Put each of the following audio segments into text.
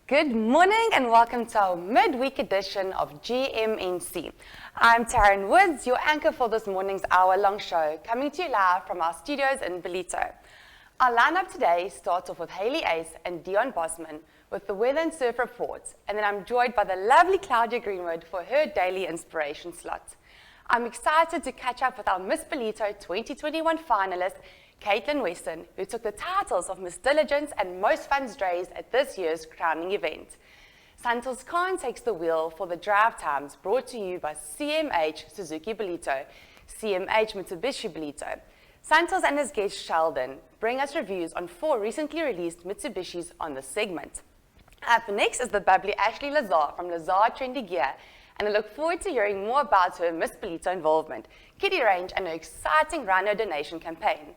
Good morning and welcome to our midweek edition of GMNC. I'm Taryn Woods, your anchor for this morning's hour-long show, coming to you live from our studios in Ballito. Our lineup today starts off with Heili and Deon Bosman with the weather and surf reports, and then I'm joined by the lovely Claudia Greenwood for her daily inspiration slot. I'm excited to catch up with our Miss Ballito 2021 finalist, Catelyn Weston, who took the titles of Miss Diligence and Most Fun Strays at this year's crowning event. Santos Kahn takes the wheel for the drive times brought to you by CMH Suzuki Ballito, CMH Mitsubishi Ballito. Santos and his guest Sheldon bring us reviews on 4 recently released Mitsubishis on this segment. Up next is the bubbly Ashleigh Lezar from Lezar Trendi Gear, and I look forward to hearing more about her Miss Ballito involvement, kiddie range, and her exciting rhino donation campaign.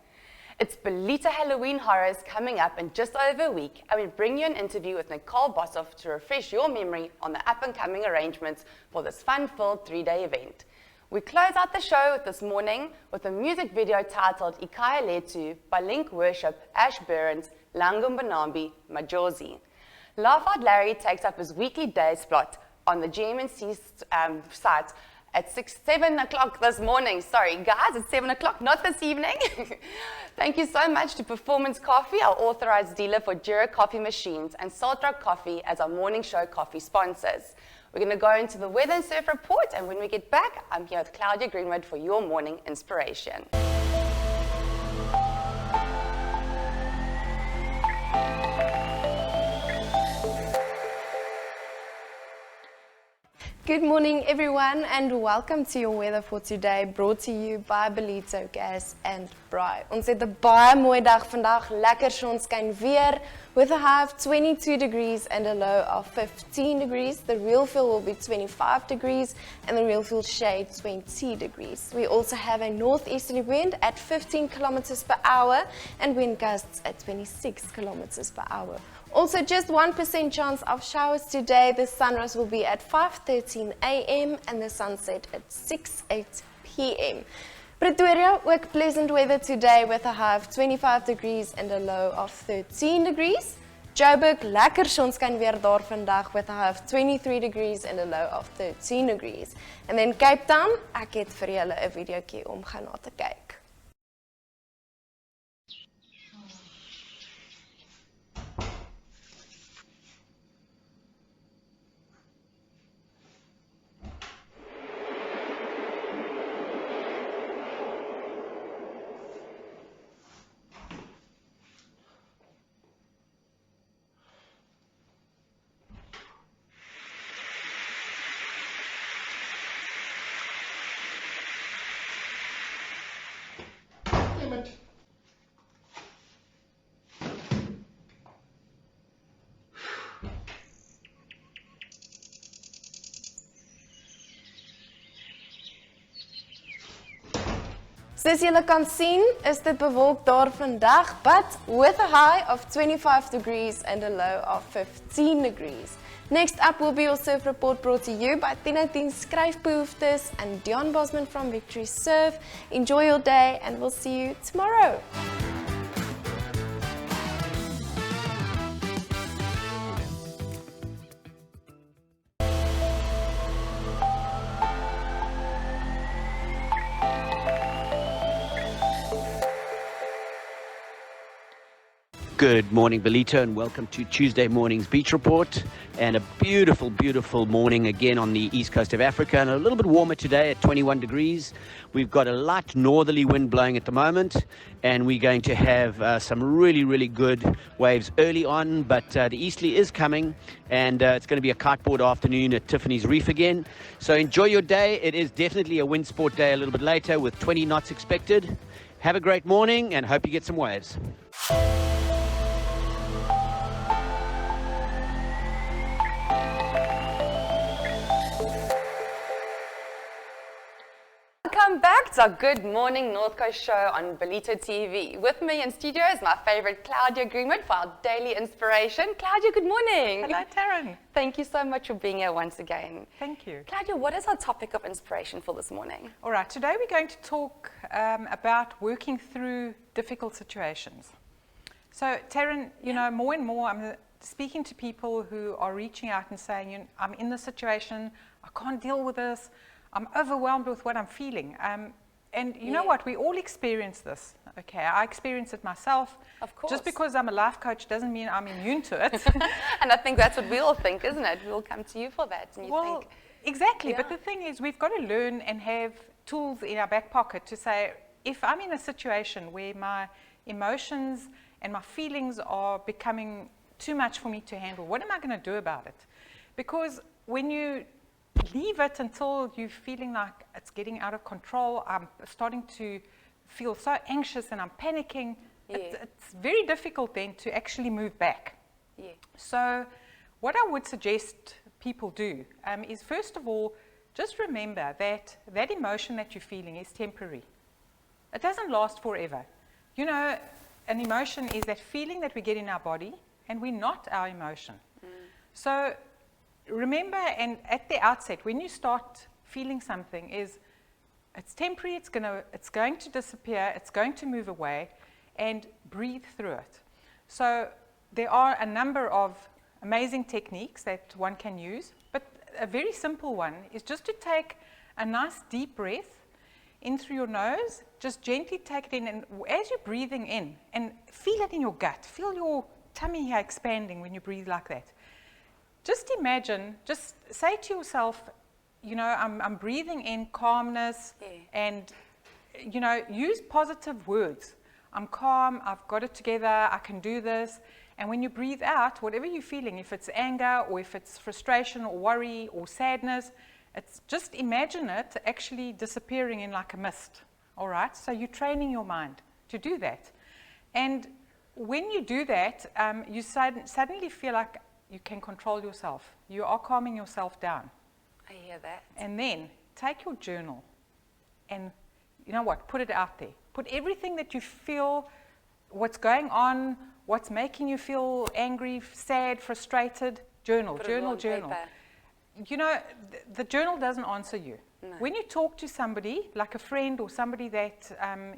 It's Ballito Halloween Horrors coming up in just over a week, and we bring you an interview with Nicole Boshoff to refresh your memory on the up-and-coming arrangements for this fun-filled 3-day event. We close out the show this morning with a music video titled Ikaya Letu by Linc Worship, Berens, Langa Mbonambi, Majozi. Laugh Out Larry takes up his weekly day slot on the GMNC site at 7 o'clock this morning. Sorry, guys, it's 7 o'clock, not this evening. Thank you so much to Performance Coffee, our authorized dealer for Jura coffee machines, and Salt Rock Coffee as our morning show coffee sponsors. We're going to go into the weather and surf report, and when we get back, I'm here with Claudia Greenwood for your morning inspiration. Good morning everyone and welcome to your weather for today, brought to you by Ballito Gas and Braai. Ons het 'n baie mooi dag vandag, lekker sonskyn weer with a high of 22 degrees and a low of 15 degrees. The real feel will be 25 degrees and the real feel shade 20 degrees. We also have a northeasterly wind at 15 kilometers per hour and wind gusts at 26 kilometers per hour. Also, just 1% chance of showers today. The sunrise will be at 5:13 a.m. and the sunset at 6:08 p.m. Pretoria, ook pleasant weather today with a high of 25 degrees and a low of 13 degrees. Joburg, lekker sonskyn weer daar vandag with a high of 23 degrees and a low of 13 degrees. And then Cape Town, ek het vir julle 'n videoetjie om gaan na te kyk. Soos julle kan sien, is dit bewolk daar vandag, but with a high of 25 degrees and a low of 15 degrees. Next up will be your surf report brought to you by 10:10 Skryfbehoeftes and Deon Bosman from Victory Surf. Enjoy your day and we'll see you tomorrow. Good morning, Ballito, and welcome to Tuesday morning's beach report. And a beautiful, beautiful morning again on the east coast of Africa, and a little bit warmer today at 21 degrees. We've got a light northerly wind blowing at the moment, and we're going to have some really, really good waves early on, but the easterly is coming, and it's going to be a kiteboard afternoon at Tiffany's Reef again. So enjoy your day. It is definitely a wind sport day a little bit later with 20 knots expected. Have a great morning and hope you get some waves. Welcome back to our Good Morning North Coast show on Ballito TV. With me in studio is my favorite Claudia Greenwood for our daily inspiration. Claudia, good morning. Hello, Taryn. Thank you so much for being here once again. Thank you. Claudia, what is our topic of inspiration for this morning? All right, today we're going to talk about working through difficult situations. So, Taryn, you know, more and more I'm speaking to people who are reaching out and saying, I'm in this situation, I can't deal with this, I'm overwhelmed with what I'm feeling. And you know what, we all experience this, okay? I experience it myself. Of course. Just because I'm a life coach doesn't mean I'm immune to it. And I think that's what we all think, isn't it? We all come to you for that. And you Well, think, exactly, yeah. but the thing is, we've got to learn and have tools in our back pocket to say, if I'm in a situation where my emotions and my feelings are becoming too much for me to handle, what am I going to do about it? Because when you leave it until you're feeling like it's getting out of control, I'm starting to feel so anxious and I'm panicking, it's very difficult then to actually move back. Yeah. So what I would suggest people do is, first of all, just remember that that emotion that you're feeling is temporary. It doesn't last forever. You know, an emotion is that feeling that we get in our body, and we're not our emotion. So remember, and at the outset, when you start feeling something, it's temporary, it's going to disappear, it's going to move away, and breathe through it. So there are a number of amazing techniques that one can use, but a very simple one is just to take a nice deep breath in through your nose, just gently take it in, and as you're breathing in, and feel it in your gut, feel your tummy here expanding when you breathe like that. Just imagine, just say to yourself, you know, I'm breathing in calmness, and, you know, use positive words. I'm calm, I've got it together, I can do this. And when you breathe out, whatever you're feeling, if it's anger or if it's frustration or worry or sadness, it's just imagine it actually disappearing in like a mist, all right? So you're training your mind to do that. And when you do that, you suddenly feel like you can control yourself. You are calming yourself down. I hear that. And then take your journal and, you know what, put it out there. Put everything that you feel, what's going on, what's making you feel angry, sad, frustrated, journal. Paper. You know, the journal doesn't answer you. No. When you talk to somebody, like a friend or somebody that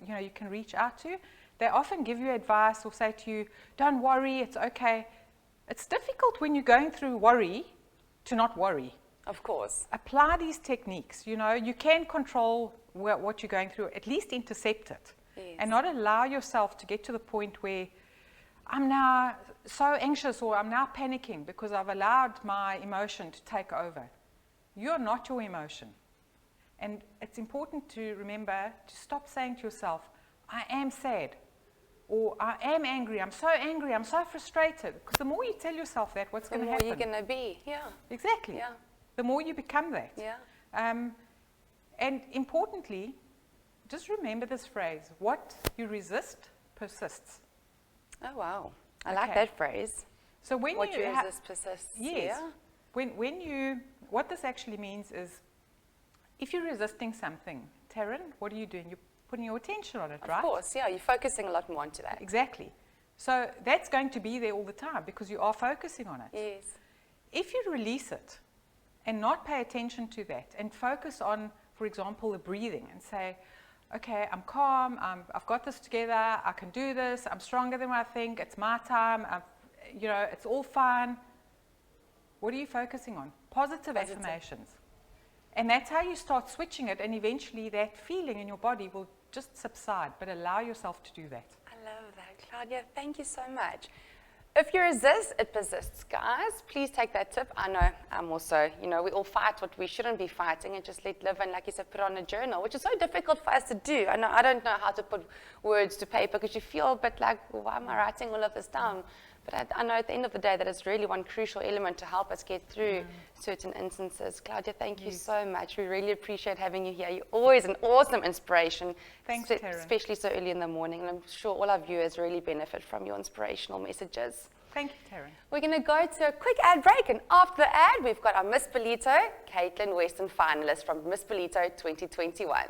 you know, you can reach out to, they often give you advice or say to you, don't worry, it's okay. It's difficult when you're going through worry to not worry. Of course. Apply these techniques. You know, you can control what you're going through, at least intercept it. Yes. And not allow yourself to get to the point where I'm now so anxious or I'm now panicking because I've allowed my emotion to take over. You're not your emotion. And it's important to remember to stop saying to yourself, I am sad, or I am angry, I'm so frustrated. Because the more you tell yourself that, what's going to happen? The more you're going to be, yeah. Exactly. Yeah. The more you become that. Yeah. And importantly, just remember this phrase, what you resist persists. Oh, wow. I like Okay. that phrase. So when What you you resist persists. yes, Yeah. what this actually means is, if you're resisting something, Taryn, what are you doing? You're putting your attention on it, right? Of course, yeah. You're focusing a lot more onto that. Exactly. So that's going to be there all the time because you are focusing on it. Yes. If you release it and not pay attention to that and focus on, for example, the breathing and say, okay, I'm calm, I've got this together, I can do this, I'm stronger than what I think, it's my time, you know, it's all fine. What are you focusing on? Positive affirmations. And that's how you start switching it, and eventually that feeling in your body will just subside, but allow yourself to do that. I love that, Claudia. Thank you so much. If you resist, it persists. Guys, please take that tip. I know I'm also, you know, we all fight what we shouldn't be fighting and just let live, and like you said, put on a journal, which is so difficult for us to do. I know I don't know how to put words to paper because you feel a bit like, well, why am I writing all of this down? But I know at the end of the day that it's really one crucial element to help us get through certain instances. Claudia, thank you so much. We really appreciate having you here. You're always an awesome inspiration. Thanks, Taryn. Especially so early in the morning. And I'm sure all our viewers really benefit from your inspirational messages. Thank you, Taryn. We're going to go to a quick ad break, and after the ad, we've got our Miss Ballito, Catelyn Weston finalist from Miss Ballito 2021.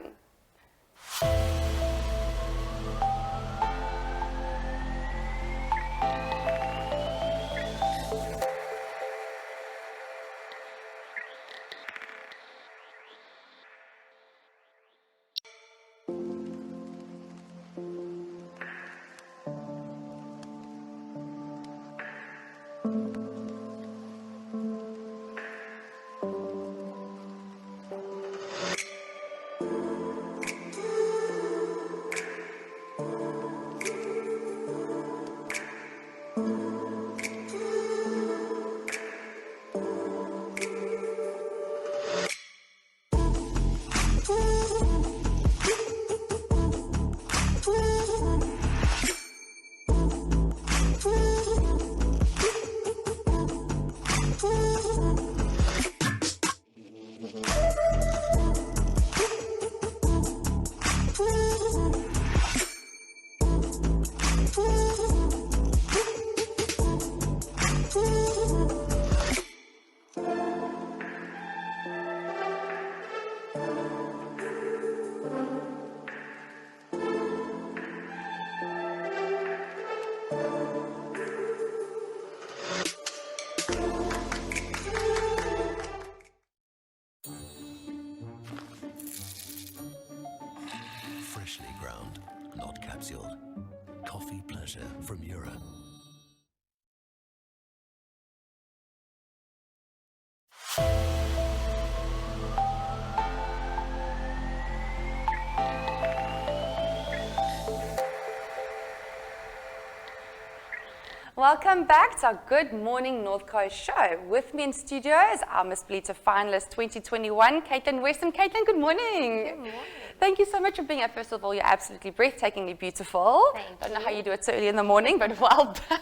Welcome back to our Good Morning North Coast show. With me in studio is our Miss Ballito Finalist 2021, Catelyn Weston. Catelyn, good morning. Good morning. Thank you so much for being here. First of all, you're absolutely breathtakingly beautiful. Thank Don't know you. how you do it so early in the morning, but well done.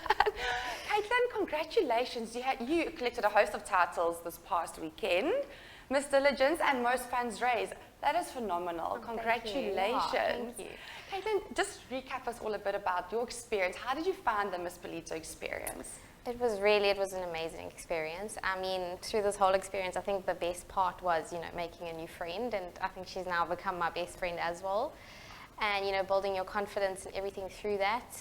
Catelyn, congratulations. You collected a host of titles this past weekend. Miss Diligence and most funds raised. That is phenomenal. Congratulations. Thank you. Catelyn, just recap us all a bit about your experience. How did you find the Miss Ballito experience? It was an amazing experience. I mean, through this whole experience, I think the best part was, making a new friend, and I think she's now become my best friend as well. And, building your confidence and everything through that,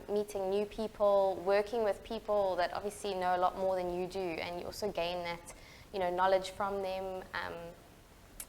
meeting new people, working with people that obviously know a lot more than you do, and you also gain that, knowledge from them.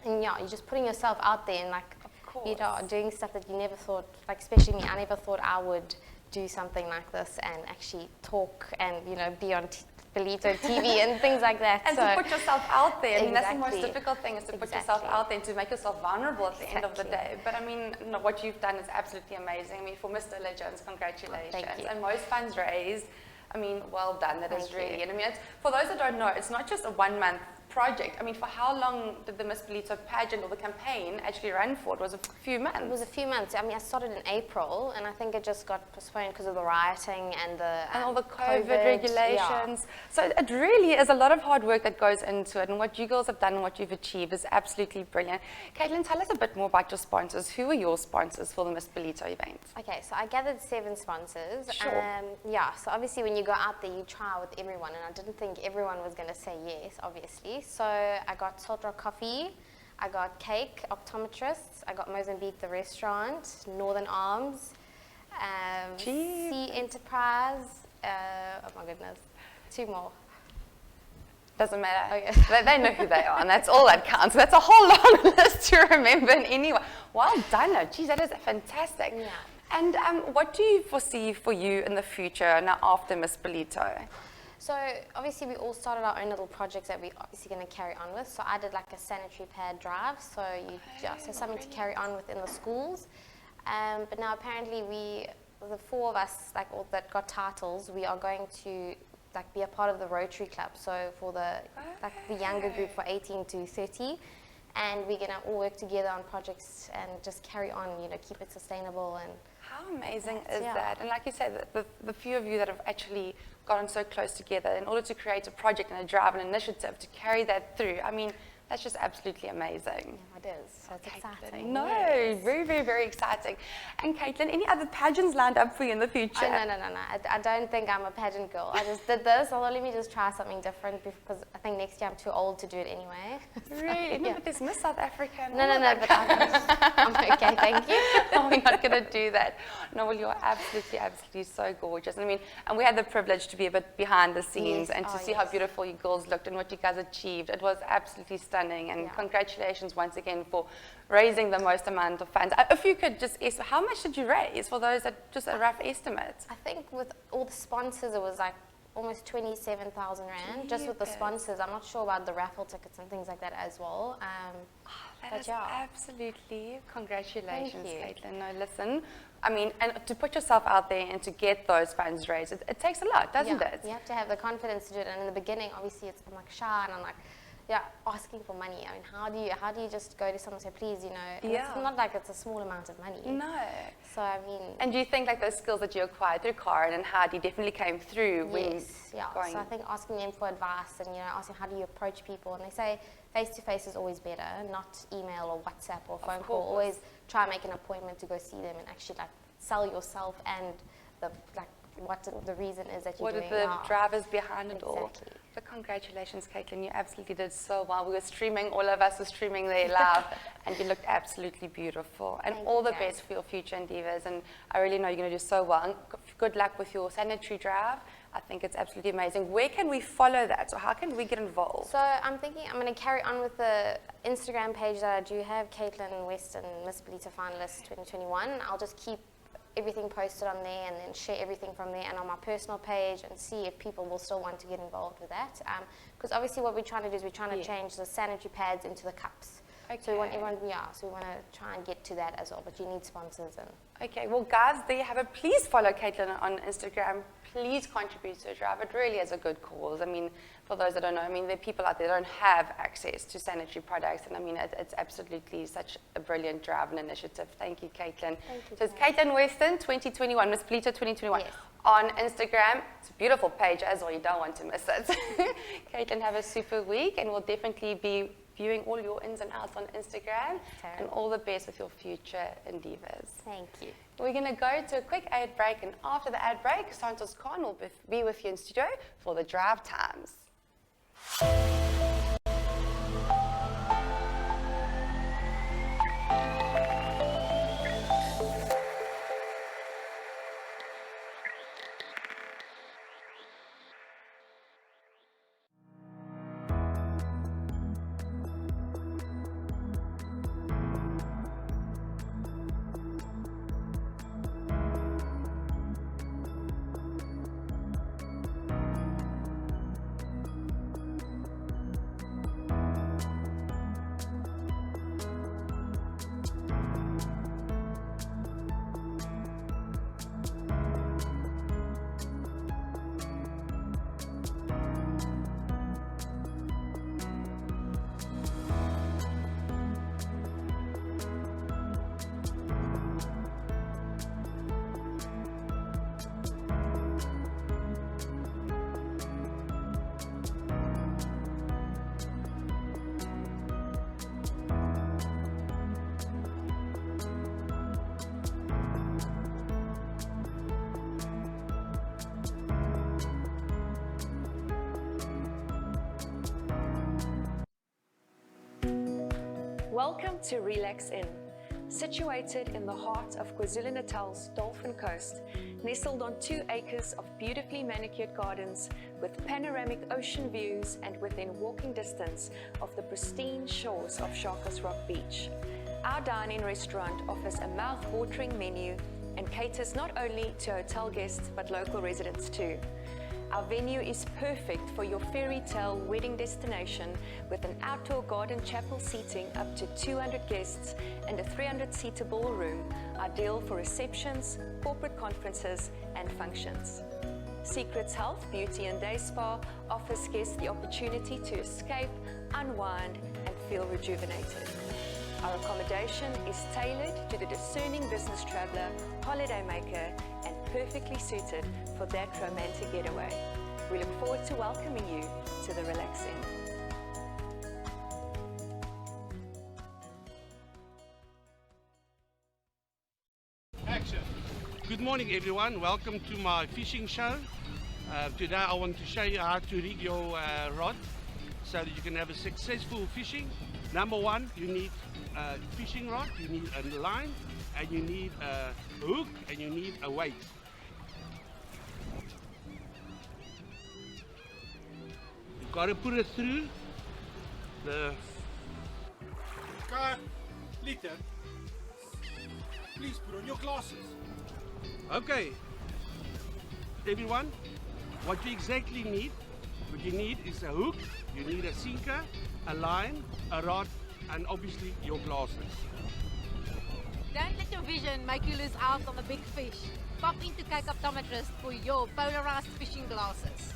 And yeah, you're just putting yourself out there and doing stuff that you never thought, especially me, I never thought I would do something like this and actually talk and, be on Ballito TV and things like that. And to put yourself out there. I mean, that's the most Exactly. difficult thing, is to put yourself out there and to make yourself vulnerable at the end of the day. Exactly. But I mean, what you've done is absolutely amazing. I mean, for Mr. Legends, congratulations. Thank you. And most funds raised, I mean, well done. That is Thank really, you. and I mean, for those that don't know, it's not just a 1 month project. I mean, for how long did the Miss Ballito pageant or the campaign actually run for? It was a few months. It was a few months. I mean, I started in April, and I think it just got postponed because of the rioting and all the COVID Yeah. regulations. So it really is a lot of hard work that goes into it, and what you girls have done and what you've achieved is absolutely brilliant. Catelyn, tell us a bit more about your sponsors. Who are your sponsors for the Miss Ballito event? Okay, so I gathered 7 sponsors. Sure. So obviously when you go out there, you try with everyone, and I didn't think everyone was going to say yes, obviously. So I got Salt Rock Coffee, I got Cake, Optometrists, I got Mbonambi the restaurant, Northern Arms, Sea Enterprise, oh my goodness, 2 more. Doesn't matter. Okay. They know who they are, and that's all that counts. That's a whole long list to remember in any way. Well done. Geez, that is fantastic. Yeah. And what do you foresee for you in the future now after Miss Ballito? So obviously we all started our own little projects that we're obviously going to carry on with. So I did a sanitary pad drive, so something to carry on within the schools. But now apparently the 4 of us that got titles, we are going to be a part of the Rotary Club. So for the younger group for 18 to 30. And we're going to all work together on projects and just carry on, keep it sustainable. And How amazing is that? And like you said, the few of you that have actually gotten so close together in order to create a project and a drive and initiative to carry that through, I mean, that's just absolutely amazing. yeah, it is. So it's exciting. No, very, very, very exciting. And Catelyn, any other pageants lined up for you in the future? Oh, no. I don't think I'm a pageant girl. I just did this. Although let me just try something different because I think next year I'm too old to do it anyway. Really? No, Yeah. but there's Miss South Africa. No, but I'm okay, thank you. No, we're not going to do that. No, well, you're absolutely, absolutely so gorgeous. I mean, and we had the privilege to be a bit behind the scenes Yes. and to Oh, see how yes. beautiful you girls looked and what you guys achieved. It was absolutely stunning. And Yeah. congratulations once again for raising the most amount of funds. If you could just estimate, how much did you raise for those that just a rough estimate? I think with all the sponsors, it was almost 27,000 Rand just with the Jeepers. sponsors. I'm not sure about the raffle tickets and things like that as well. That But is yeah. absolutely, congratulations, Thank you. Catelyn. No, listen, I mean, and to put yourself out there and to get those funds raised, it takes a lot, doesn't Yeah, it? you have to have the confidence to do it. And in the beginning, obviously, I'm shy and I'm asking for money. I mean, how do you just go to someone and say, please, and Yeah. it's not like it's a small amount of money. No. So, I mean, And do you think those skills that you acquired through Kahn and Heidi definitely came through when yes, yeah. going? So I think asking them for advice and, asking how do you approach people. And they say face-to-face is always better, not email or WhatsApp or phone call. course. Always try and make an appointment to go see them and actually sell yourself and what the reason is that you're What are doing. the drivers behind it all? Exactly. But congratulations, Catelyn. You absolutely did so well. We were streaming, all of us were streaming there live, and you looked absolutely beautiful. And Thank all you, the Taryn. best for your future endeavors. And I really know you're going to do so well. And good luck with your sanitary drive. I think it's absolutely amazing. Where can we follow that? Or how can we get involved? So I'm thinking I'm going to carry on with the Instagram page that I do have, Catelyn Weston, Miss Ballito Finalist 2021. I'll just keep everything posted on there and then share everything from there and on my personal page and see if people will still want to get involved with that. Because obviously what we're trying to do is we're trying to change the sanitary pads into the cups. So we want everyone, so we want to try and get to that as well, but you need sponsors and... Okay, well guys, there you have it. Please follow Catelyn on Instagram. Please contribute to the drive. It really is a good cause. I mean, for those that don't know, I mean, there are people out there that don't have access to sanitary products, and I mean, it's absolutely such a brilliant drive and initiative. Thank you, Catelyn. Thank you, so it's Catelyn Weston 2021, Miss Ballito 2021. Yes. On Instagram. It's a beautiful page as well. You don't want to miss it. Catelyn, have a super week, and we'll definitely be viewing all your ins and outs on Instagram. Taryn. And all the best with your future endeavors. Thank you. We're going to go to a quick ad break, and after the ad break, Santos Kahn will be with you in studio for the drive times. Welcome to Relax Inn. Situated in the heart of KwaZulu-Natal's Dolphin Coast, nestled on 2 acres of beautifully manicured gardens with panoramic ocean views and within walking distance of the pristine shores of Sharkers Rock Beach. Our dine-in restaurant offers a mouth-watering menu and caters not only to hotel guests but local residents too. Our venue is perfect for your fairy tale wedding destination with an outdoor garden chapel seating up to 200 guests and a 300-seater ballroom, ideal for receptions, corporate conferences and functions. Secrets Health Beauty and Day Spa offers guests the opportunity to escape, unwind and feel rejuvenated. Our accommodation is tailored to the discerning business traveller, holidaymaker and perfectly suited for that romantic getaway. We look forward to welcoming you to the Relax Inn. Action. Good morning everyone, welcome to my fishing show. Today I want to show you how to rig your rod so that you can have a successful fishing. Number one, you need a fishing rod, you need a line, and you need a hook, and you need a weight. You've got to put it through the... Lita, please put on your glasses. Okay, everyone, what you exactly need, what you need is a hook, you need a sinker, a line, a rod, and obviously your glasses. Don't let your vision make you lose out on the big fish. Pop into Kyk Optometrist for your polarized fishing glasses.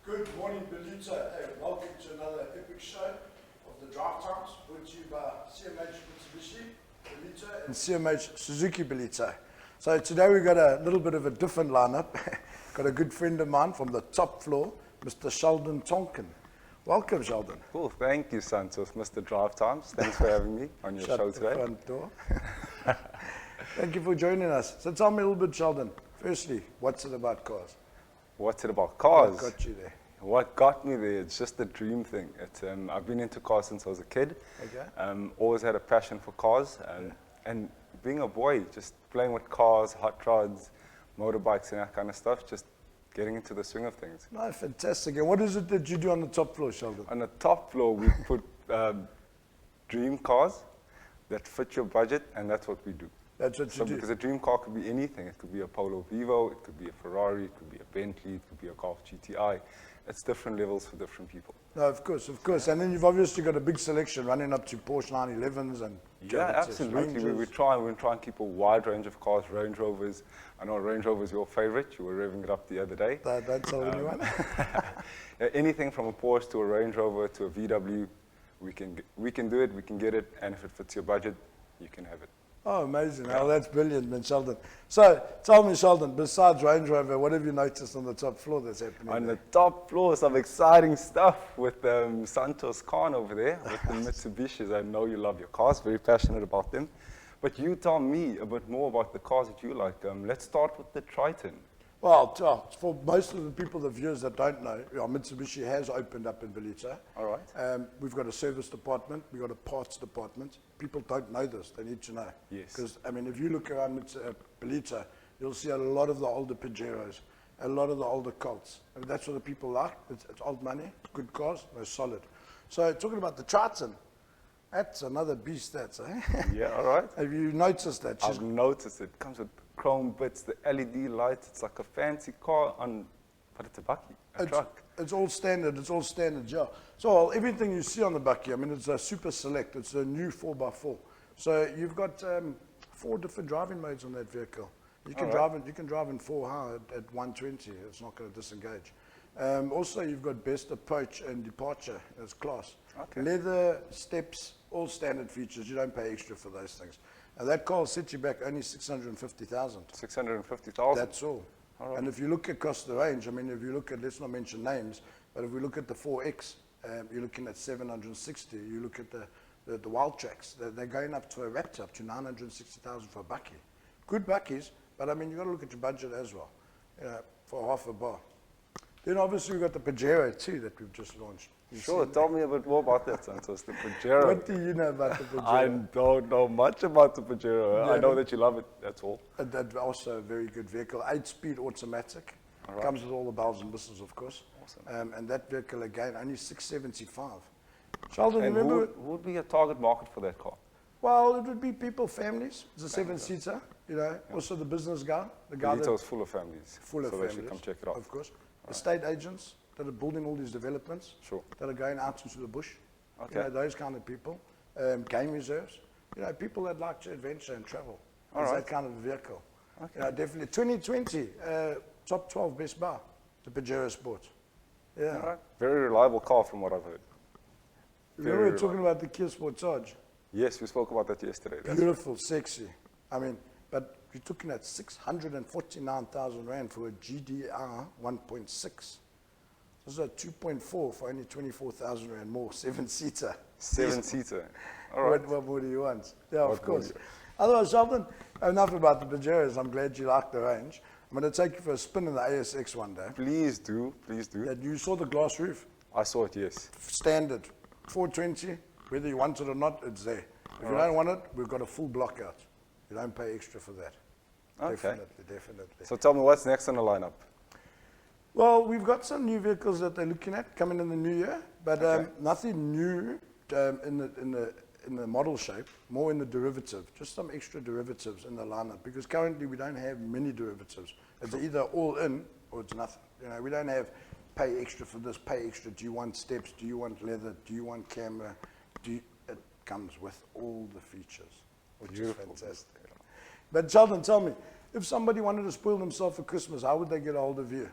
Good morning, Ballito. Hey, welcome to another epic show of the Drive Times, brought to you by CMH Mitsubishi Ballito and CMH Suzuki Ballito. So today we've got a little bit of a different lineup. Got a good friend of mine from the top floor, Mr. Sheldon Tonkin. Welcome, Sheldon. Cool, thank you, Santos, Mr. Drive Times. Thanks for having me on your show today. Shut the front door. Thank you for joining us. So tell me a little bit, Sheldon. Firstly, what's it about cars? What's it about? Cars. What got you there? What got me there, it's just the dream thing. I've been into cars since I was a kid. Okay. Always had a passion for cars. And being a boy, just playing with cars, hot rods, motorbikes and that kind of stuff, just getting into the swing of things. No, fantastic. And what is it that you do on the top floor, Sheldon? On the top floor, we put dream cars that fit your budget, and that's what we do. That's what you do. Because a dream car could be anything. It could be a Polo Vivo, it could be a Ferrari, it could be a Bentley, it could be a Golf GTI. It's different levels for different people. No, of course, of course. And then you've obviously got a big selection running up to Porsche 911s and yeah, absolutely. We try and keep a wide range of cars, Range Rovers. I know Range Rover is your favorite. You were revving it up the other day. Don't tell anyone. Anything from a Porsche to a Range Rover to a VW, we can do it, we can get it, and if it fits your budget, you can have it. Oh, amazing. Oh, that's brilliant, man, Sheldon. So, tell me, Sheldon, besides Range Rover, what have you noticed on the top floor that's happening? On the top floor, some exciting stuff with Santos Kahn over there, with the Mitsubishis. I know you love your cars, very passionate about them. But you tell me a bit more about the cars that you like. Let's start with the Triton. Well, for most of the people, the viewers that don't know, Mitsubishi has opened up in Ballito. All right. We've got a service department. We've got a parts department. People don't know this. They need to know. Yes. Because, I mean, if you look around Ballito, you'll see a lot of the older Pajeros, a lot of the older Colts. I mean, that's what the people like. It's old money, good cars, they're solid. So, talking about the Triton, that's another beast, that's, eh? Yeah, all right. Have you noticed that? I've noticed it. It comes with chrome bits, the LED lights. It's like a fancy car, but it's a bakkie, a truck. It's all standard. It's all standard, yeah. So everything you see on the bakkie, I mean, it's a super select. It's a new 4x4. So you've got 4 different driving modes on that vehicle. You can drive in 4 high at 120. It's not going to disengage. Also, you've got best approach and departure as class. Okay. Leather, steps, all standard features. You don't pay extra for those things. And that car will set you back only 650,000. 650,000? That's all. Right. And if you look across the range, I mean, if you look at, let's not mention names, but if we look at the 4X, you're looking at 760. You look at the Wild Tracks, they're going up to a Raptor, up to 960,000 for a bakkie. Good bakkies, but I mean, you've got to look at your budget as well, for half a bar. Then obviously we've got the Pajero too that we've just launched. Sure, tell me a bit more about that, Santos, the Pajero. What do you know about the Pajero? I don't know much about the Pajero. I know that you love it, that's all. That's also a very good vehicle, 8-speed automatic. All right. Comes with all the bells and whistles, of course. Awesome. And that vehicle, again, only 675. Sheldon, And remember? who would be a target market for that car? Well, it would be people, families. It's a 7-seater, Also the business guy. The guy Ballito's full of families. full of so families. they should come check it out. Of course. Estate agents that are building all these developments. Sure. That are going out into the bush. Okay. Those kind of people. Game reserves. People that like to adventure and travel. All It's right. that kind of vehicle. Okay. Definitely. 2020, top 12 best bar, the Pajero Sport. Yeah. All right. Very reliable car from what I've heard. Remember we were talking about the Kia Sportage? Yes, we spoke about that yesterday. That's Beautiful, sexy. I mean, but you're looking at 649,000 Rand for a GDR 1.6. This is a 2.4 for only 24,000 Rand more, 7-seater. 7-seater. All right. What more do you want? Yeah, What of more course. do you- Otherwise, Sheldon, enough about the Pajeros. I'm glad you like the range. I'm going to take you for a spin in the ASX one day. Please do, please do. Yeah, you saw the glass roof? I saw it, yes. Standard. 420, whether you want it or not, it's there. If you don't want it, we've got a full block out. You don't pay extra for that. Okay. Definitely. So tell me what's next on the lineup? Well, we've got some new vehicles that they're looking at coming in the new year, but nothing new in the model shape, more in the derivative, just some extra derivatives in the lineup, because currently we don't have many derivatives. It's either all in or it's nothing. We don't have pay extra for this, pay extra. Do you want steps? Do you want leather? Do you want camera? It comes with all the features, which is fantastic. But Sheldon, tell me, if somebody wanted to spoil themselves for Christmas, how would they get a hold of you?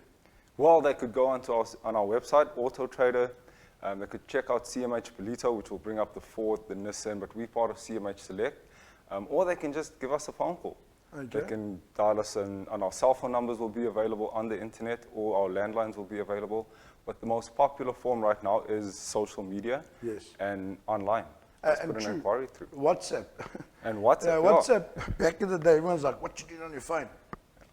Well, they could go on our website, Auto Trader. They could check out CMH Ballito, which will bring up the Ford, the Nissan, but we're part of CMH Select. Or they can just give us a phone call. Okay. They can dial us in, and our cell phone numbers will be available on the internet, or our landlines will be available. But the most popular form right now is social media and online. Just And put an true. inquiry through. WhatsApp. And WhatsApp. WhatsApp. Back in the day, everyone's like, what you doing on your phone?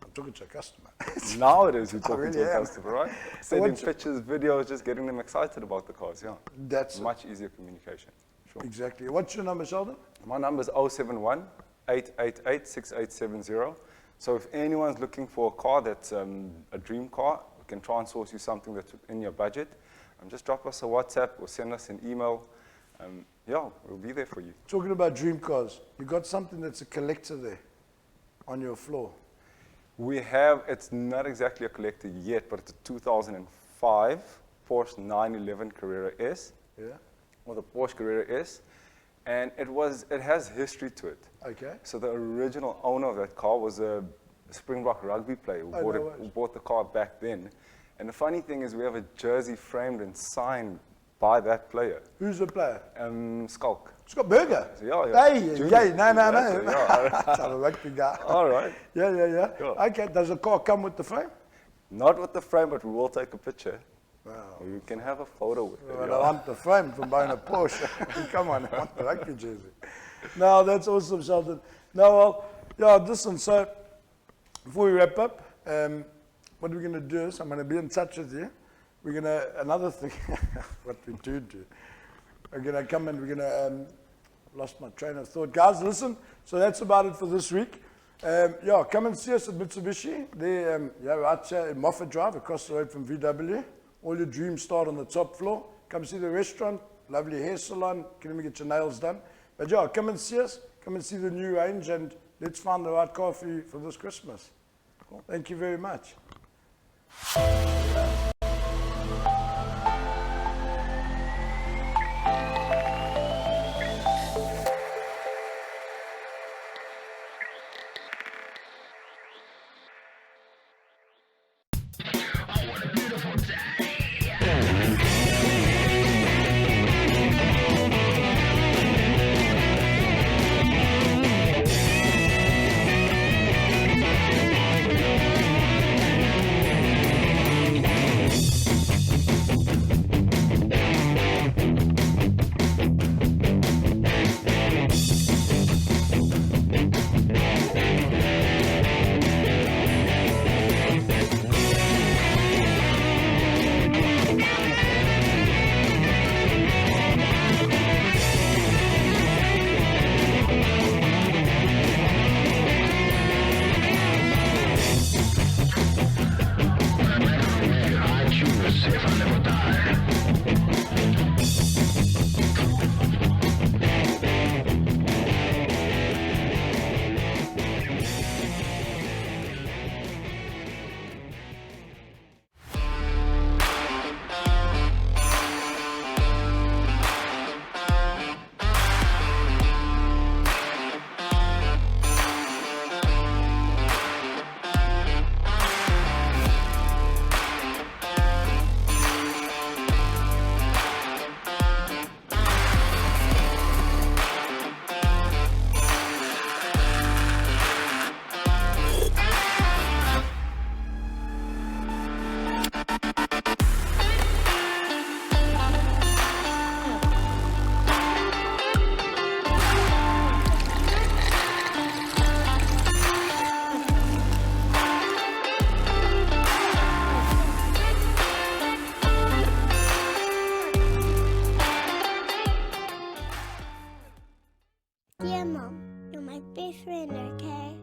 I'm talking to a customer. Nowadays, you're talking really to a am. customer, right? Sending What's- pictures, videos, just getting them excited about the cars, yeah. That's Much easier communication. Sure. exactly. What's your number, Sheldon? My number is 071-888-6870. So if anyone's looking for a car that's a dream car, we can try and source you something that's in your budget. Just drop us a WhatsApp or send us an email. Yeah, we'll be there for you. Talking about dream cars, you got something that's a collector there on your floor. We have, it's not exactly a collector yet, but it's a 2005 Porsche 911 Carrera S, Yeah. or the Porsche Carrera S, and it has history to it. Okay. So the original owner of that car was a Springbok rugby player who, Oh, no way. who bought the car back then. And the funny thing is we have a jersey framed and signed by that player, Who's the player? Skulk. Scott Burger. Yeah. Hey, Junior. yeah, no. Exactly, yeah. I'm a rugby guy. All right. Yeah. Yeah. Okay, does the car come with the frame? Not with the frame, but we will take a picture. Wow. You can have a photo with it. But yeah. I want the frame from buying a Porsche. Come on, I want the rugby jersey. No, that's awesome, Sheldon. No, well, yeah, listen, so before we wrap up, what we're going to do is I'm going to be in touch with you. We're going to, another thing, what we do, we're going to come and we're going to, lost my train of thought. Guys, listen, so that's about it for this week. Yeah, come and see us at Mitsubishi. They're right here in Moffat Drive, across the road from VW. All your dreams start on the top floor. Come see the restaurant, lovely hair salon, can even get your nails done. But yeah, come and see us, come and see the new range, and let's find the right car for you for this Christmas. Cool. Thank you very much. Dear Mom, you're my best friend, okay?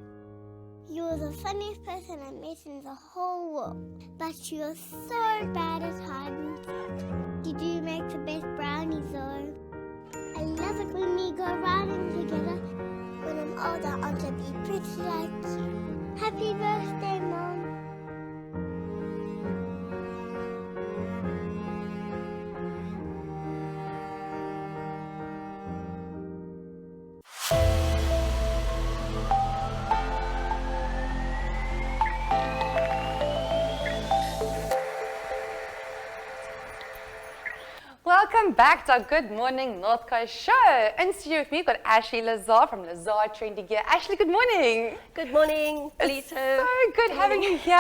You're the funniest person I've met in the whole world. But you're so bad at hiding. You do make the best brownies though. I love it when we go riding together. When I'm older, I want to be pretty like you. Happy birthday, Mom. Welcome back to our Good Morning North Coast show. In studio with me, we've got Ashleigh Lezar from Lezar Trendi Gear. Ashleigh, good morning. Good morning, It's Ballito. so good having you here.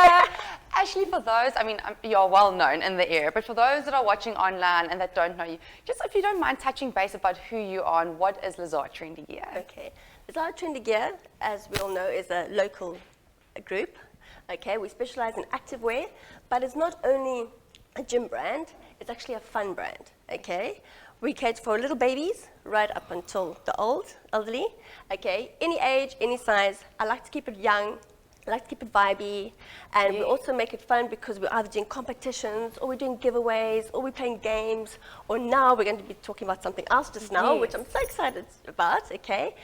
Ashleigh, for those, I mean, you're well known in the area, but for those that are watching online and that don't know you, just if you don't mind touching base about who you are and what is Lezar Trendi Gear? Okay. Lezar Trendi Gear, as we all know, is a local group. Okay, we specialize in activewear, but it's not only a gym brand, it's actually a fun brand. Okay, we cater for little babies right up until the elderly. Okay, any age, any size. I like to keep it young. I like to keep it vibey, and we also make it fun because we're either doing competitions, or we're doing giveaways, or we're playing games, or now we're going to be talking about something else just now, which I'm so excited about, okay?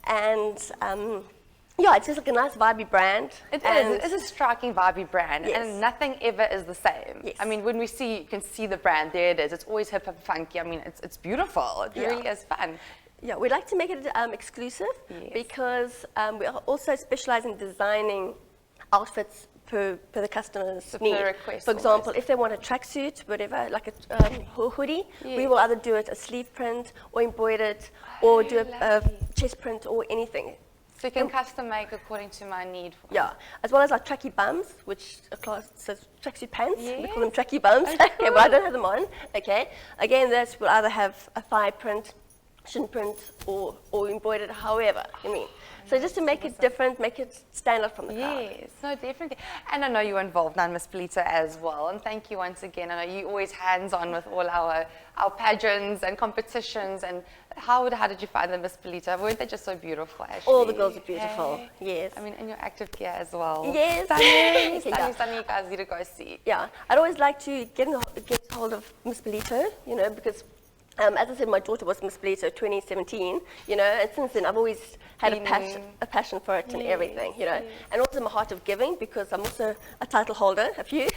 And yeah, it's just like a nice vibey brand. It is. It's a striking vibey brand, Yes. and nothing ever is the same. Yes. I mean, when you can see the brand, there it is. It's always hip and funky. I mean, it's beautiful. It really is fun. Yeah, we like to make it exclusive because we also specialize in designing outfits per the customer's need. per request For example, if they want a tracksuit, whatever, like a hoodie, we will either do it a sleeve print or embroider it or do a chest print or anything. So you can custom make according to my need. Yeah, as well as our tracky bums, which are classed as tracksuit pants. We call them tracky bums. Oh, Okay, but I don't have them on. Okay, again, this will either have a thigh print, shin print, or embroidered, however you mean. So just to make it different, make it stand out from the crowd. Yes, no, definitely. And I know you're involved now, Miss Ballito, as well. And thank you once again. I know you're always hands-on with all our pageants and competitions. And how did you find them, Miss Ballito? Weren't they just so beautiful, Ashleigh? All the girls are beautiful, yes. I mean, in your active gear as well. Yes. Stunning, you guys need to go see. Yeah, I'd always like to get hold of Miss Ballito, you know, because as I said, my daughter was Miss Ballito 2017, you know, and since then I've always had a passion for it and everything, you know, and also my heart of giving because I'm also a title holder, a few.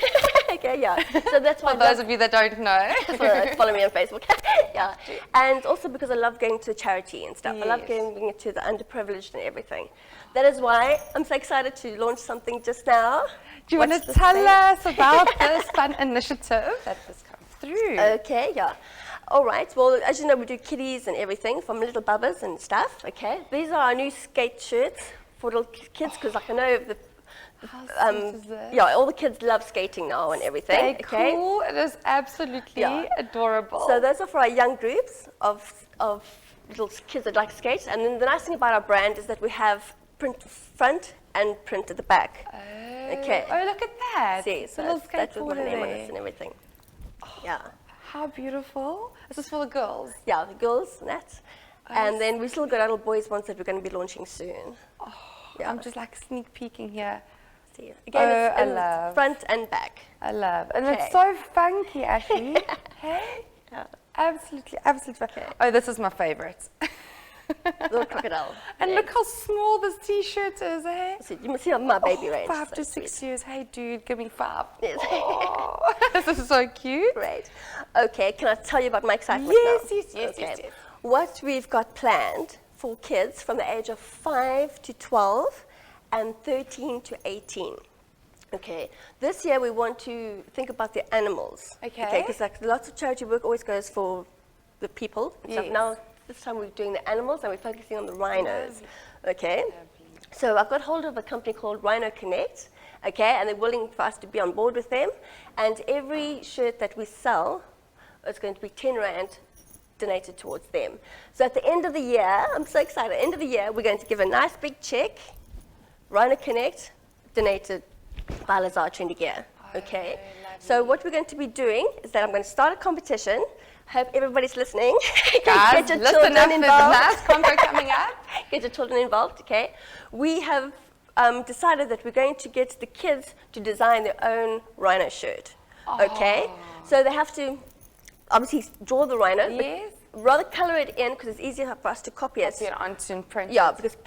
Okay, yeah. So that's why. For those of you that don't know, follow me on Facebook. Yeah, and also because I love going to charity and stuff. I love giving it to the underprivileged and everything. That is why I'm so excited to launch something just now. Do you want to tell us about this fun initiative that has come through? Okay, yeah. All right, well, as you know, we do kiddies and everything from little bubbas and stuff, okay? These are our new skate shirts for little kids, because like I know yeah, all the kids love skating now and everything, okay? Cool, it is absolutely adorable. So those are for our young groups of little kids that like to skate, and then the nice thing about our brand is that we have print front and print at the back. Okay. Oh, look at that. See, so little that's with my skateboarder name on there. it and everything. Yeah. How beautiful. This is for the girls. Yeah, the girls and that. And then we still got our little boys ones that we're going to be launching soon. Oh, yeah. I'm just like sneak peeking here. See, again, it's front and back. I love. And it's so funky, Ashleigh. Hey? Yeah. Absolutely, absolutely. Okay. Oh, this is my favorite. Little crocodile. And look how small this t-shirt is, hey? So you must see my baby range. 5 to 6 years. Hey, dude, give me 5. Yes. Oh, this is so cute. Great. Okay, can I tell you about my excitement now? Yes. What we've got planned for kids from the age of 5 to 12 and 13 to 18. Okay, this year we want to think about the animals. Okay, because like lots of charity work always goes for the people. So now this time we're doing the animals and we're focusing on the rhinos. Okay, so I've got hold of a company called Rhino Connect. Okay, and they're willing for us to be on board with them. And every shirt that we sell is going to be 10 Rand donated towards them. So at the end of the year, I'm so excited, at the end of the year, we're going to give a nice big check. Rhino Connect donated by Lezar Trendi Gear. Okay, so what we're going to be doing is that I'm going to start a competition. Hope everybody's listening. Guys, get your listen children up, involved. there's a nice combo coming up. Get your children involved, okay? We have decided that we're going to get the kids to design their own rhino shirt, okay? So they have to obviously draw the rhino, but rather color it in because it's easier for us to copy it. Copy it onto print. Yeah, because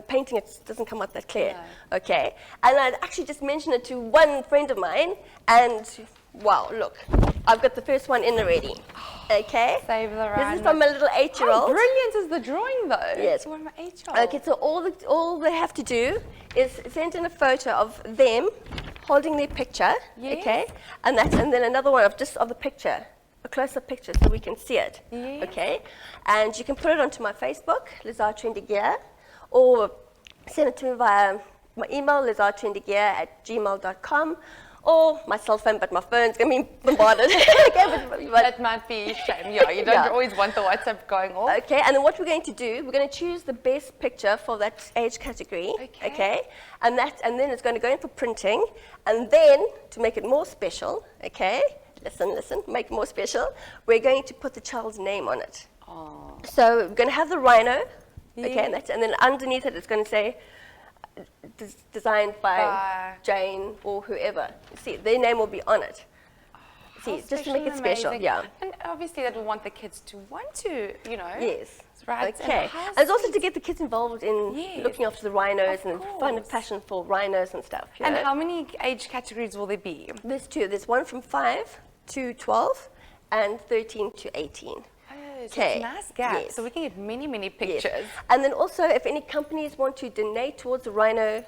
painting it doesn't come out that clear, okay? And I actually just mentioned it to one friend of mine, and wow, look, I've got the first one in already, okay? Save the rhino. This is from a little 8-year-old. How brilliant is the drawing, though? Yes. From an 8-year-old. Okay, so all they have to do is send in a photo of them holding their picture, okay? And then another one of the picture, a close-up picture so we can see it, okay? And you can put it onto my Facebook, Lezar Trendi Gear, or send it to me via my email, lezartrendigear@gmail.com, or my cell phone, but my phone's going to be bombarded. Okay, but That might be a shame. Yeah, you don't always want the WhatsApp going off. Okay, and then what we're going to do, we're going to choose the best picture for that age category. Okay, and then it's going to go in for printing, and then to make it more special, okay, listen, make it more special, we're going to put the child's name on it. Oh. So we're going to have the rhino, okay, and then underneath it, it's going to say designed by Jane or whoever. See, their name will be on it. See, just to make it special, yeah. And obviously that we want the kids to want to, you know. Yes. Right. Okay. And it's also to get the kids involved in looking after the rhinos and find a passion for rhinos and stuff. You And know? how many age categories will there be? There's two. There's one from 5 to 12 and 13 to 18. So it's a nice gap, so we can get many, many pictures. Yes. And then also, if any companies want to donate towards the rhino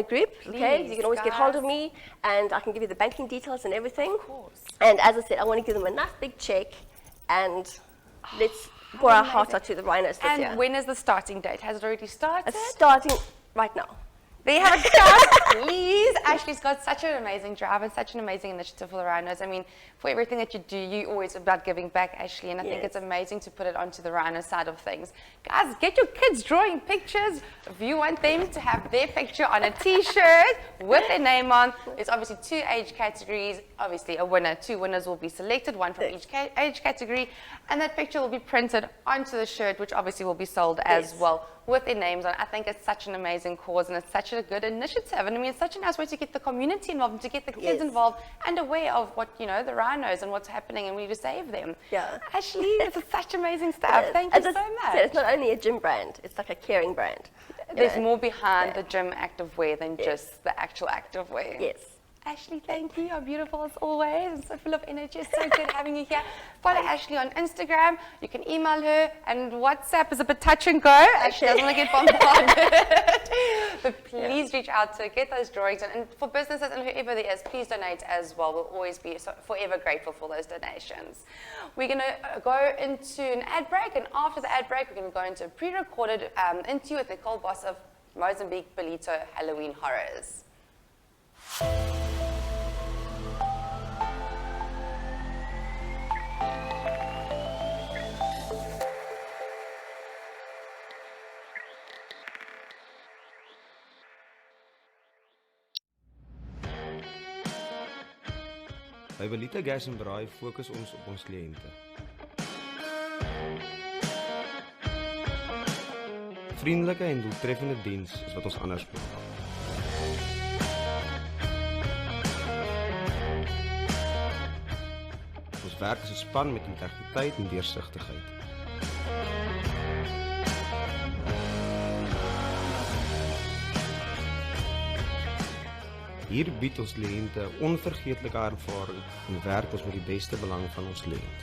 group, okay, you can always get hold of me, and I can give you the banking details and everything. Of course. And as I said, I want to give them a nice big check, and let's pour our hearts out to the rhinos this year. And when is the starting date? Has it already started? It's starting right now. They have started. Please. Ashleigh's got such an amazing drive and such an amazing initiative for the rhinos. I mean, for everything that you do, you're always about giving back, Ashleigh, and I think it's amazing to put it onto the rhino side of things. Guys, get your kids drawing pictures. If you want them to have their picture on a t-shirt with their name on, there's obviously 2 age categories, obviously a winner. 2 winners will be selected, one from each age category, and that picture will be printed onto the shirt, which obviously will be sold as well, with their names on. I think it's such an amazing cause and it's such a good initiative. And I mean, it's such a nice way to get the community involved and to get the kids involved and aware of what, you know, the rhinos and what's happening, and we need to save them. Yeah. Ashleigh, this is such amazing stuff. Thank you so much. It's not only a gym brand, it's like a caring brand. There's more behind the gym activewear than just the actual activewear. Yes. Ashleigh, thank you. You're beautiful as always and so full of energy. It's so good having you here. Follow Ashleigh on Instagram. You can email her, and WhatsApp is a bit touch and go. Ashleigh doesn't want to get bombarded. But please reach out to her, get those drawings. And for businesses and whoever there is, please donate as well. We'll always be forever grateful for those donations. We're going to go into an ad break, and after the ad break, we're going to go into a pre-recorded interview with Nicole Boss of Mozambique Ballito Halloween Horrors. By Ballito Gas en Braai fokus ons op ons kliënte. Vriendelike en doeltreffende diens is wat ons anders maak. Ons werk as 'n span met integriteit en deursigtigheid. Hier bied ons kliënte 'n onvergeetlike ervaring en werk ons met die beste belang van ons kliënt.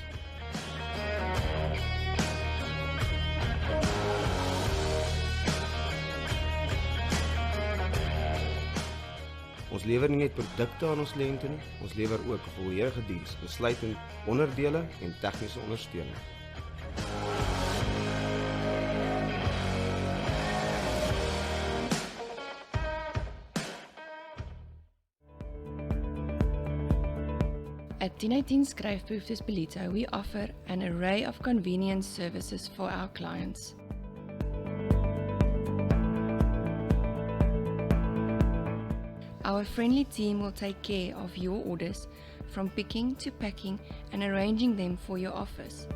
Ons lewer nie net produkte aan ons kliënte nie, ons lewer ook 'n volledige diens, insluitend onderdele en tegniese ondersteuning. At 1018 Skryfbehoeftes Ballito, we offer an array of convenience services for our clients. Our friendly team will take care of your orders, from picking to packing and arranging them for your office.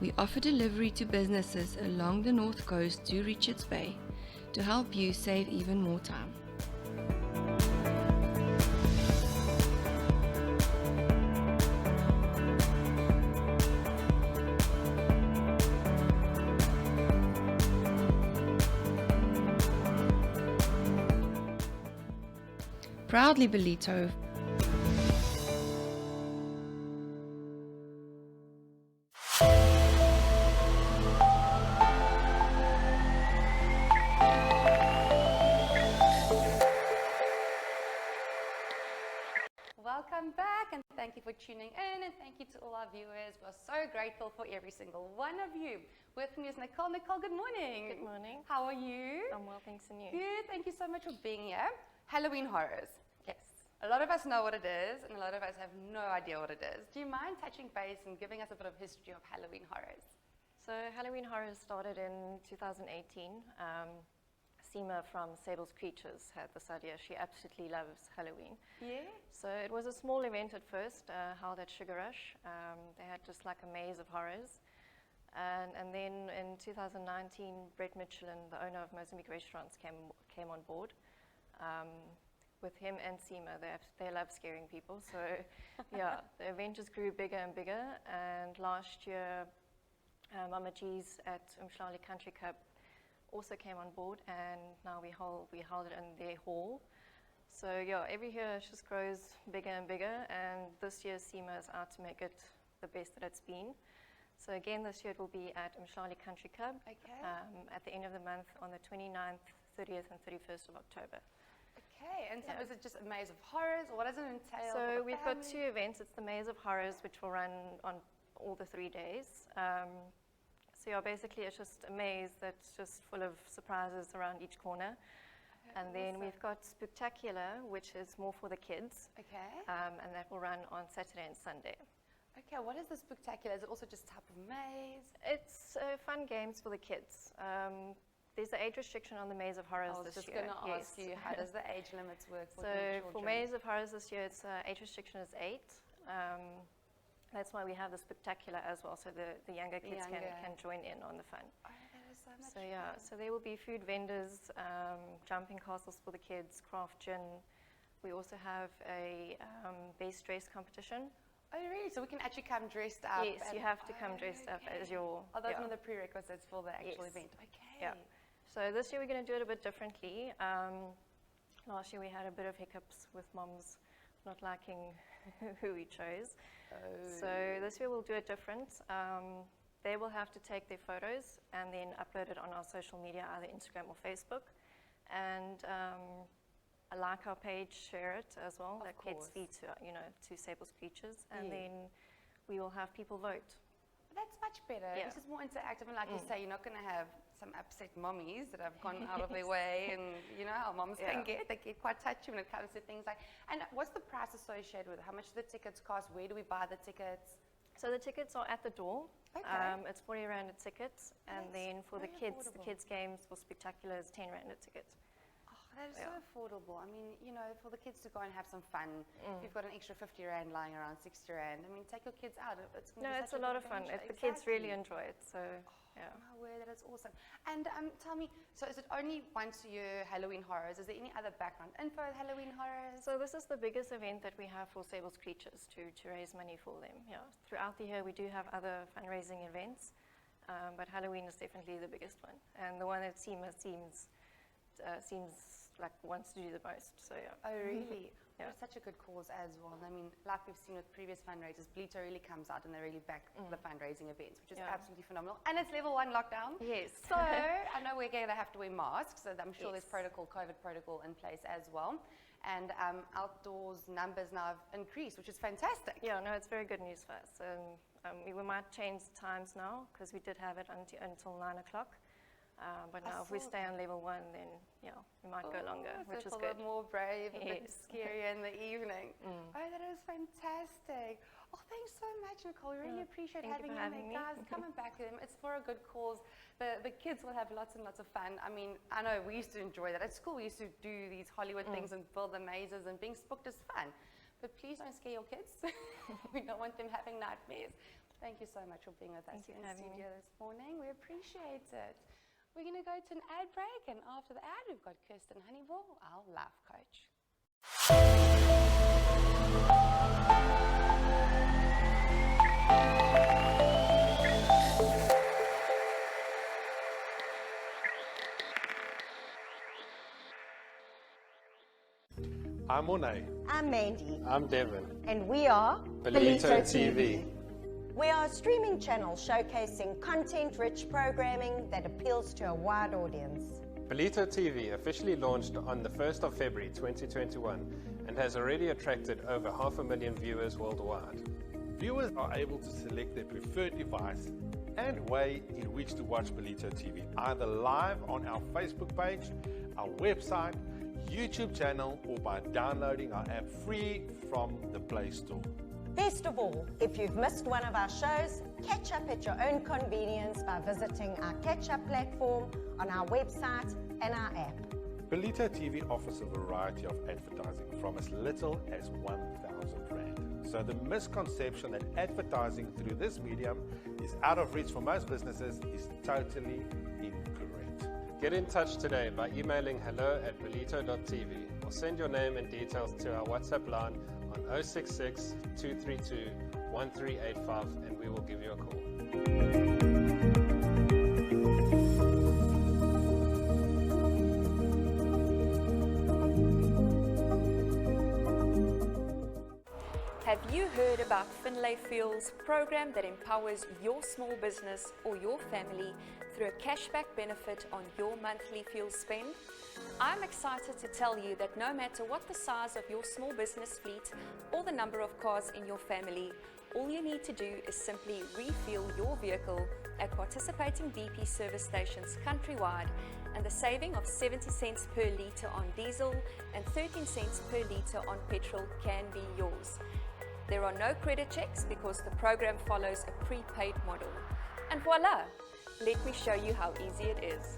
We offer delivery to businesses along the North Coast to Richards Bay to help you save even more time. Proudly Ballito. and thank you for tuning in, and thank you to all our viewers. We're so grateful for every single one of you. With me is Nicole. Nicole, good morning. Good morning. How are you? I'm well, thanks, and you? Good, thank you so much for being here. Halloween horrors. Yes. A lot of us know what it is, and a lot of us have no idea what it is. Do you mind touching base and giving us a bit of history of Halloween horrors? So Halloween horrors started in 2018. Seema from Sable's Creatures had this idea. She absolutely loves Halloween. Yeah. So it was a small event at first, held at Sugar Rush. They had just like a maze of horrors. And then in 2019, Brett Michelin, the owner of Mozambique Restaurants, came on board. With him and Seema, they love scaring people. So yeah, the event just grew bigger and bigger. And last year, Mama G's at Ashleigh Country Club also came on board, and now we hold it in their hall. So yeah, every year it just grows bigger and bigger, and this year Seema is out to make it the best that it's been. So again, this year it will be at Ashleigh Country Club at the end of the month on the 29th, 30th and 31st of October. Okay, and so is it just a maze of horrors, or what does it entail? So we've got two events. It's the Maze of Horrors, which will run on all the 3 days. So yeah, basically it's just a maze that's just full of surprises around each corner. And then we've got Spooktacular, which is more for the kids. Okay. And that will run on Saturday and Sunday. Okay, what is the Spooktacular? Is it also just type of maze? It's fun games for the kids. There's an age restriction on the Maze of Horrors this year. I was just going to ask you, how does the age limits work for So children? for Maze of Horrors this year, its age restriction is 8. That's why we have the Spooktacular as well, so the younger kids can join in on the fun. Oh, that is so much So yeah, so there will be food vendors, jumping castles for the kids, craft gin. We also have a base dress competition. Oh really? So we can actually come dressed up? Yes, you have to come dressed up as your... Oh, those are the prerequisites for the actual event. Okay. Yeah. So this year we're going to do it a bit differently. Last year we had a bit of hiccups with moms not liking who we chose. So this year we'll do it different. They will have to take their photos and then upload it on our social media, either Instagram or Facebook. And like our page, share it as well. That gets feed to Sable's Creatures. And then we will have people vote. That's much better. Yeah. This is more interactive, and like you say, you're not going to have some upset mommies that have gone out of their way, and you know how moms can get. They get quite touchy when it comes to things like. And what's the price associated with it? How much do the tickets cost? Where do we buy the tickets? So the tickets are at the door. Okay. It's 40 Rand a ticket, and then for the kids, the kids' games for Spooktacular is 10 Rand a ticket. That is so affordable. I mean, you know, for the kids to go and have some fun, if you've got an extra 50 Rand lying around, 60 Rand, I mean, take your kids out. It's a lot of fun. The kids really enjoy it, so yeah. Oh, well, that is awesome. And tell me, so is it only once a year Halloween horrors? Is there any other background info with Halloween horrors? So this is the biggest event that we have for Sable's Creatures to raise money for them. Yeah. Throughout the year, we do have other fundraising events, but Halloween is definitely the biggest one, and the one that Seema seems like wants to do the most. So yeah. Oh really? Yeah. It's such a good cause as well. I mean, like we've seen with previous fundraisers, Ballito really comes out and they really back the fundraising events, which is absolutely phenomenal. And it's level 1 lockdown. Yes. So I know we're going to have to wear masks, so I'm sure there's COVID protocol in place as well. And outdoors numbers now have increased, which is fantastic. Yeah, no, it's very good news for us. We might change the times now because we did have it until 9 o'clock. But now if we stay on level 1, then we might go longer, which is good. More brave, a bit scarier in the evening. Oh, that is fantastic. Oh, thanks so much, Nicole. We really appreciate having you here. Guys, coming back to them. It's for a good cause. The kids will have lots and lots of fun. I mean, I know we used to enjoy that. At school, we used to do these Hollywood things and build the mazes, and being spooked is fun. But please don't scare your kids. We don't want them having nightmares. Thank you so much for being with us in the studio this morning. We appreciate it. We're going to go to an ad break, and after the ad, we've got Kirsten Honeywell, our life coach. I'm Monet. I'm Mandy. I'm Devin. And we are Ballito TV. We are a streaming channel showcasing content-rich programming that appeals to a wide audience. Ballito TV officially launched on the 1st of February 2021 and has already attracted over 500,000 viewers worldwide. Viewers are able to select their preferred device and way in which to watch Ballito TV, either live on our Facebook page, our website, YouTube channel, or by downloading our app free from the Play Store. Best of all, if you've missed one of our shows, catch up at your own convenience by visiting our catch-up platform on our website and our app. Ballito TV offers a variety of advertising from as little as 1,000 Rand. So the misconception that advertising through this medium is out of reach for most businesses is totally incorrect. Get in touch today by emailing hello@ballito.tv or send your name and details to our WhatsApp line on 066 232 1385 and we will give you a call. Have you heard about Finalist Fuel's program that empowers your small business or your family through a cashback benefit on your monthly fuel spend? I'm excited to tell you that no matter what the size of your small business fleet or the number of cars in your family, all you need to do is simply refuel your vehicle at participating BP service stations countrywide, and the saving of 70 cents per litre on diesel and 13 cents per litre on petrol can be yours. There are no credit checks because the program follows a prepaid model. And voila! Let me show you how easy it is.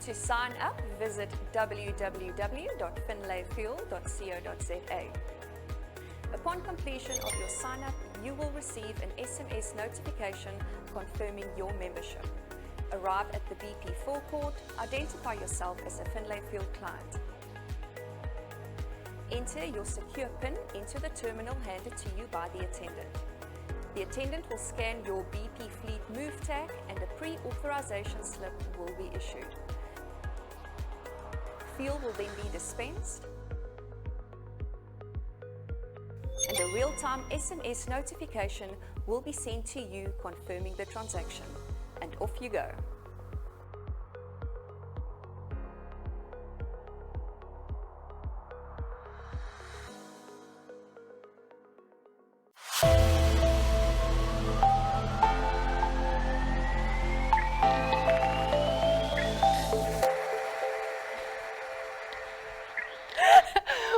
To sign up, visit www.finalistfuel.co.za. Upon completion of your sign-up, you will receive an SMS notification confirming your membership. Arrive at the BP forecourt, identify yourself as a Finalist Fuel client. Enter your secure PIN into the terminal handed to you by the attendant. The attendant will scan your BP Fleet Move tag and a pre-authorization slip will be issued. Fuel will then be dispensed and a real-time SMS notification will be sent to you confirming the transaction. And off you go.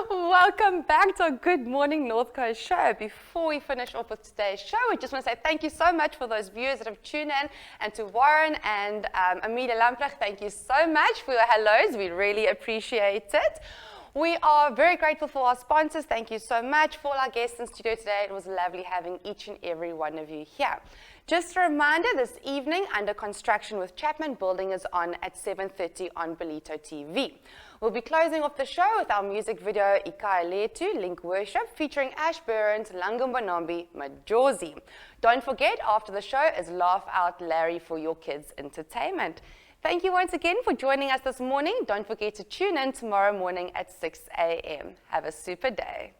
Welcome back to our Good Morning North Coast show. Before we finish off with today's show, we just want to say thank you so much for those viewers that have tuned in, and to Warren and Amelia Lamprecht, thank you so much for your hellos. We really appreciate it. We are very grateful for our sponsors. Thank you so much for our guests in studio today. It was lovely having each and every one of you here. Just a reminder, this evening, Under Construction with Chapman Building is on at 7:30 on Ballito TV. We'll be closing off the show with our music video, Ikai Letu, Linc Worship, featuring Ash Berens, Langa Mbonambi, Majozi. Don't forget, after the show is Laugh Out Larry for your kids' entertainment. Thank you once again for joining us this morning. Don't forget to tune in tomorrow morning at 6 a.m. Have a super day.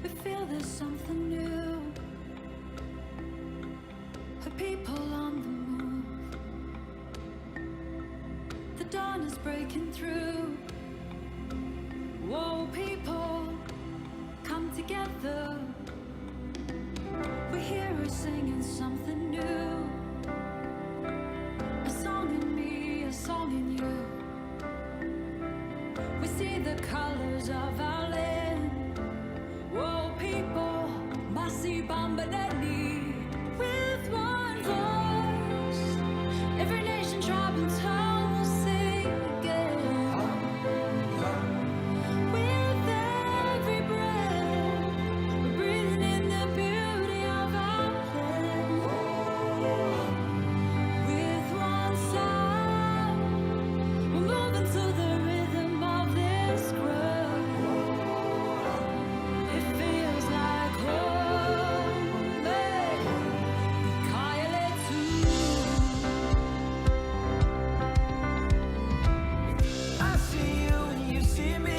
We feel there's something new. The people on the move. The dawn is breaking through. Whoa, people, come together. We hear her singing something new. A song in me, a song in you. We see the colors of our land. Whoa, people, Masi Bambanelli, with one voice, every nation, tribe, and tongue will sing again. With every breath, we're breathing in the beauty of our land. With one sound, we're moving to the rhythm of this groove. It feels like home. see me